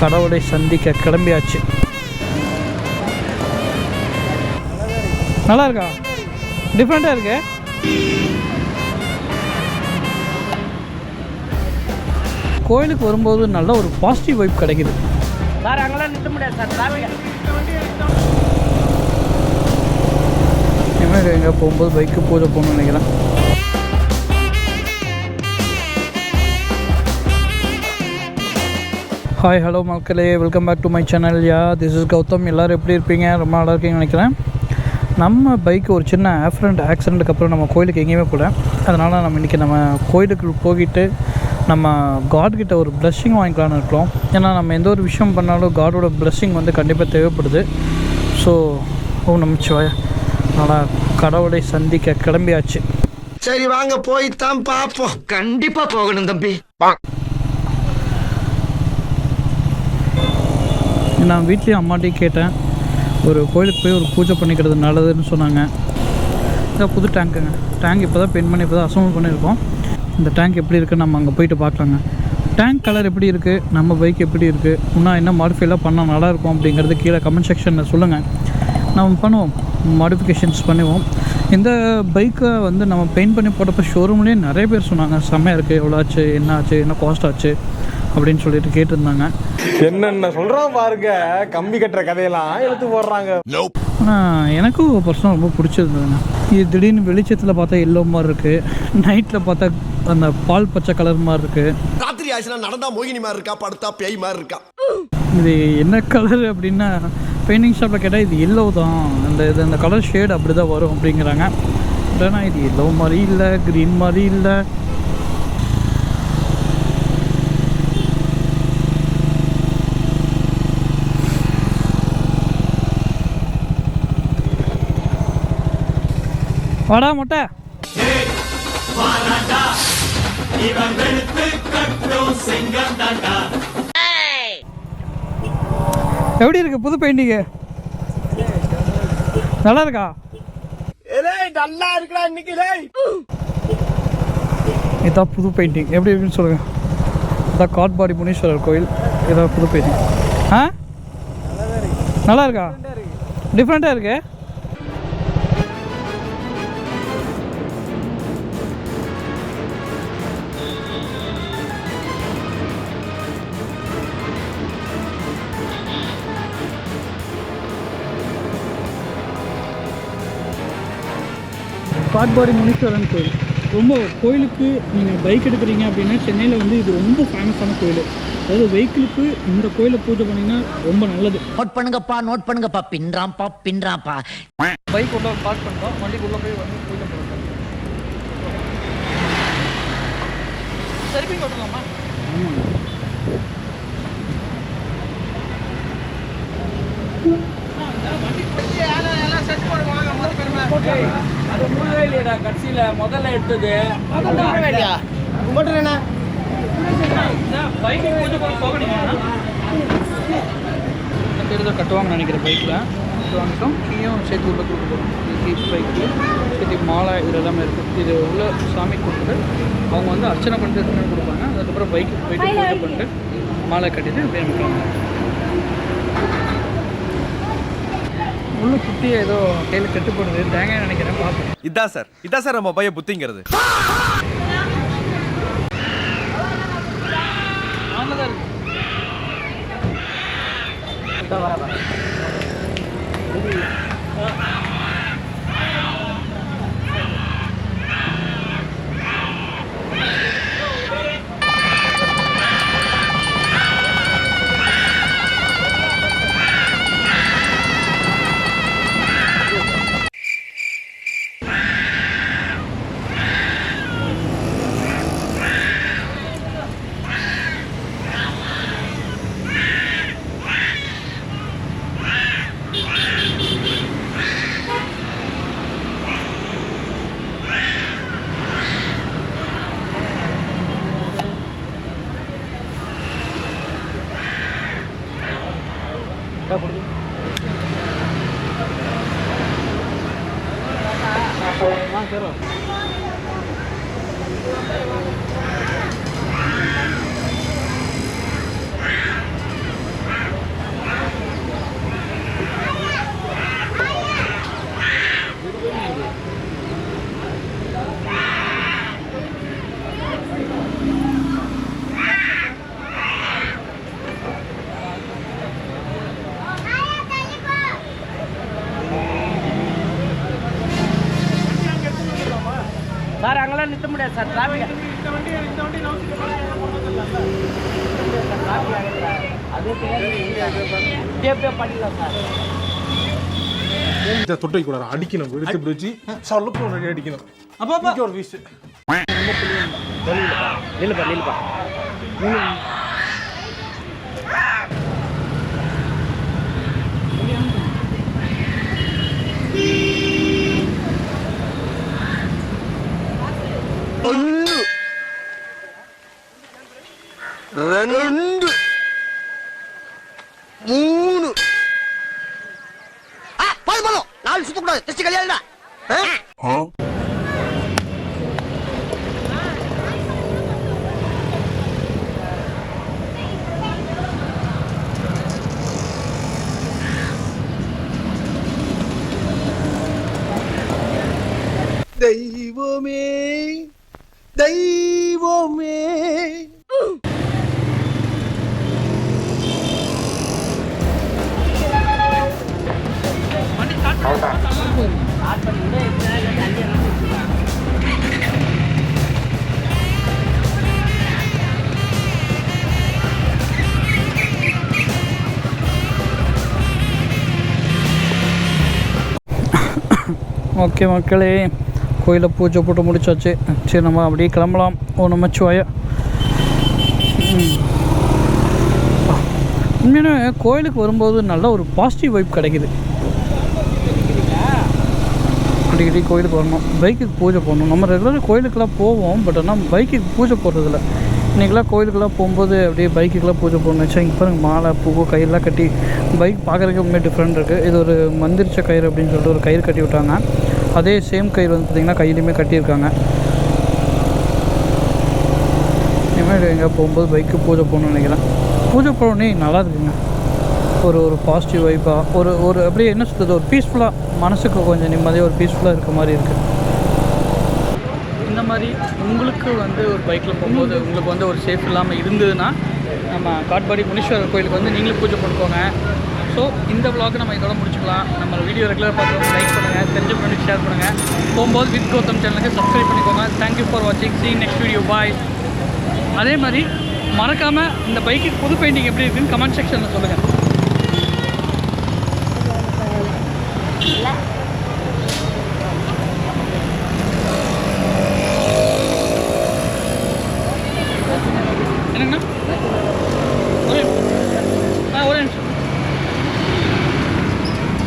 கடவுளை சந்திக்க கிளம்பியாச்சு. நல்லா இருக்கா? டிஃப்ரெண்ட்டாக இருக்கு. கோயிலுக்கு வரும்போது நல்ல ஒரு பாசிட்டிவ் வைப் கிடைக்குது. சார் அங்கெல்லாம் நிற்க முடியாது சார், டிராஃபிக். இனிமேல் எங்கே போகும்போது பைக்கு பூஜை போகணும்னு நினைக்கிறேன். ஹாய் ஹலோ மக்களே, welcome back to my channel. This is Gautham. எல்லோரும் எப்படி இருப்பீங்க? ரொம்ப நல்லா இருக்கீங்கன்னு நினைக்கிறேன். நம்ம பைக்கு ஒரு சின்ன ஆக்சிடெண்ட்டுக்கு அப்புறம் நம்ம கோயிலுக்கு எங்கேயுமே போகல. அதனால் நம்ம இன்றைக்கி நம்ம கோயிலுக்கு போயிட்டு நம்ம காட்கிட்ட ஒரு பிளெஸ்ஸிங் வாங்கிக்கலான்னு இருக்கோம். ஏன்னா நம்ம எந்த ஒரு விஷயம் பண்ணாலும் காடோட பிளெஸ்ஸிங் வந்து கண்டிப்பாக தேவைப்படுது. ஸோ நமச்சிவாய அதனால் கடவுளை சந்திக்க கிளம்பியாச்சு. சரி வாங்க போய்தான் பார்ப்போம். கண்டிப்பாக போகணும் தம்பி. நான் வீட்லேயும் அம்மாட்டையும் கேட்டேன், ஒரு கோயிலுக்கு போய் ஒரு பூஜை பண்ணிக்கிறது நல்லதுன்னு சொன்னாங்க. இதான் புது டேங்க் இப்போ தான் பெயிண்ட் பண்ணி இப்போ தான் அசம்பிள் பண்ணியிருக்கோம். இந்த டேங்க் எப்படி இருக்குது நம்ம அங்கே போயிட்டு பார்க்கலாங்க. டேங்க் கலர் எப்படி இருக்குது, நம்ம பைக் எப்படி இருக்குது, இன்னும் என்ன மாடிஃபைலாம் பண்ணால் நல்லாயிருக்கும் அப்படிங்கிறது கீழே கமெண்ட் செக்ஷனில் சொல்லுங்கள். நம்ம பண்ணுவோம், மாடிஃபிகேஷன்ஸ் பண்ணுவோம். இந்த பைக்கை வந்து நம்ம பெயிண்ட் பண்ணி போட்டப்போ ஷோரூம்லேயே நிறைய பேர் சொன்னாங்க செம்மையாக இருக்குது, எவ்வளோ ஆச்சு, என்ன ஆச்சு, என்ன காஸ்ட் ஆச்சு அப்படின்னு சொல்லிட்டு கேட்டிருந்தாங்க. என்னென்ன சொல்கிறான் பாருங்க, கம்பி கட்டுற கதையெல்லாம் எடுத்து போடுறாங்க. ஆனால் எனக்கும் பர்சனல் ரொம்ப பிடிச்சிருந்ததுங்க. இது திடீர்னு வெளிச்சத்தில் பார்த்தா எல்லோ மாதிரி இருக்குது, நைட்டில் பார்த்தா அந்த பால் பச்சை கலர் மாதிரி இருக்குது. ராத்திரி ஆச்சுன்னா நடந்தா மோகினி மாதிரி இருக்கா, படுத்தா பேய் மாதிரி இருக்கா. இது என்ன கலர் அப்படின்னா பெயிண்டிங் ஷாப்பில் கேட்டால் இது எல்லோ தான், அந்த கலர் ஷேடு அப்படி தான் வரும் அப்படிங்கிறாங்க. ஆனால் இது எல்லோ மாதிரி இல்லை, க்ரீன் மாதிரி இல்லை. வாடா மொட்டை. எப்படி இருக்கு புது பெயிண்டிங்கு? நல்லா இருக்கா? நல்லா இருக்கா இன்னைக்கு. இதான் புது பெயிண்டிங், எப்படி இருக்குன்னு சொல்லுங்க. இதான் காட்பாடி முனீஸ்வரர் கோயில். இதான் புது பெயிண்டிங். நல்லா இருக்கா? டிஃப்ரெண்ட்டாக இருக்கு. காட்பாடி முனீஸ்வரன் கோயில் ரொம்ப கோயிலுக்கு நீங்கள் பைக் எடுக்கிறீங்க அப்படின்னா சென்னையில் வந்து இது ரொம்ப ஃபேமஸான கோயில். அதாவது வெஹிக்கிளுக்கு இந்த கோயிலை பூஜை பண்ணிங்கன்னா ரொம்ப நல்லது. நோட் பண்ணுங்கப்பா, பின்றாம்பா. பைக் உள்ள பார்க் பண்ணிட்டோம், வண்டிக்குள்ளே போய் வந்து பூஜை பண்ணுறோம். சர்வீஸ் ஓட்டலாமா? அது முழுவே இல்லையடா, கட்சியில் முதல்ல எடுத்தது பைக்கு பூஜை பண்ண போகணுங்க. பேர் தான் கட்டுவாங்கன்னு நினைக்கிறேன். பைக்கில் இது வாங்கிட்டோம், கீயும் சேர்த்து உள்ள கொடுத்துருவோம். கீ பைக்கு சேர்த்து மாலை இது எல்லாமே இருக்குது. இது உள்ள சாமி கொடுத்துட்டு அவங்க வந்து அர்ச்சனை பண்ணிட்டு எடுத்துன்னு கொடுப்பாங்க. அதுக்கப்புறம் பைக்கு போயிட்டு பூஜை பண்ணிட்டு மாலை கட்டிட்டு அப்படியே நிற்கிறாங்க. உள்ள குட்டி ஏதோ கையில் கட்டுப்படுது, தேங்காய் நினைக்கிறேன். பார்ப்போம். இதான் சார் நம்ம பையன் புத்திங்கிறது. நல்லதாக இருக்கு. முடியாது சார் டிராஃபிக் அது அப்படியே பண்ணிடலாம் சார். இதை தொட்டை கூட அடிக்கணும், எடுத்து இப்படி வச்சு சலுப்பு ஒன்று அடிக்கணும். அப்போ ஒரு வீஸ் நில்லுப்பா ஒன்று ரெண்டு மூணு போதும் 4 சுத்தக்கூடாது. டெஸ்ட் கல்யாணம் தெய்வமே தெய்வமே. ஓகே மக்களே, கோயிலில் பூஜை போட்டு முடிச்சாச்சு. சரி, நம்ம அப்படியே கிளம்பலாம். ஓ நமச்சிவாய. உண்மையான கோயிலுக்கு வரும்போது நல்ல ஒரு பாசிட்டிவ் வைப் கிடைக்குது. அடிக்கடி கோயிலுக்கு வரணும், பைக்குக்கு பூஜை போடணும். நம்ம ரெகுலராக கோயிலுக்கெல்லாம் போவோம், பட் ஆனால் பைக்குக்கு பூஜை போடுறதில்ல. இன்றைக்கெலாம் கோயிலுக்கெல்லாம் போகும்போது அப்படியே பைக்குக்கெலாம் பூஜை போடணும் வச்சா. இங்கே பாருங்கள், மாலை பூ கயிறுலாம் கட்டி பைக் பார்க்குறதுக்கு ரொம்ப டிஃப்ரெண்ட் இருக்குது. இது ஒரு மந்திரிச்ச கயிறு அப்படின்னு சொல்லிட்டு ஒரு கயிறு கட்டி விட்டாங்க. அதே சேம் கயிறு வந்து பார்த்திங்கன்னா கையிலையுமே கட்டியிருக்காங்க. இனிமேல் எங்கே போகும்போது பைக்கு பூஜை போடணும்னு நினைக்கிறேன். பூஜை போடணுன்னே நல்லா இருக்குங்க. ஒரு பாசிட்டிவ் வைப்பாக ஒரு அப்படியே என்ன சொல்கிறது, ஒரு பீஸ்ஃபுல்லாக, மனசுக்கு கொஞ்சம் நிம்மதியாக ஒரு பீஸ்ஃபுல்லாக இருக்க மாதிரி இருக்குது. இந்த மாதிரி உங்களுக்கு வந்து ஒரு பைக்கில் போகும்போது உங்களுக்கு வந்து ஒரு சேஃப் இல்லாமல் இருந்ததுன்னா நம்ம காட்பாடி முனீஸ்வரர் கோயிலுக்கு வந்து நீங்களும் பூஜை பண்ணிக்கோங்க. ஸோ இந்த vlog நம்ம இதோட முடிச்சுக்கலாம். நம்ம வீடியோ ரெகுலராக பார்க்குறவங்க லைக் பண்ணுங்கள், தெரிஞ்ச ஃப்ரெண்டுக்கு ஷேர் பண்ணுங்கள். போகும்போது வித் கௌதம் சேனலுக்கு சப்ஸ்கிரைப் பண்ணிக்கோங்க. தேங்க்யூ ஃபார் வாட்சிங். see you next video. பாய். அதே மாதிரி மறக்காமல் இந்த பைக்கு புது பெயிண்டிங் எப்படி இருக்குன்னு கமெண்ட் செக்ஷனில் சொல்லுங்கள்.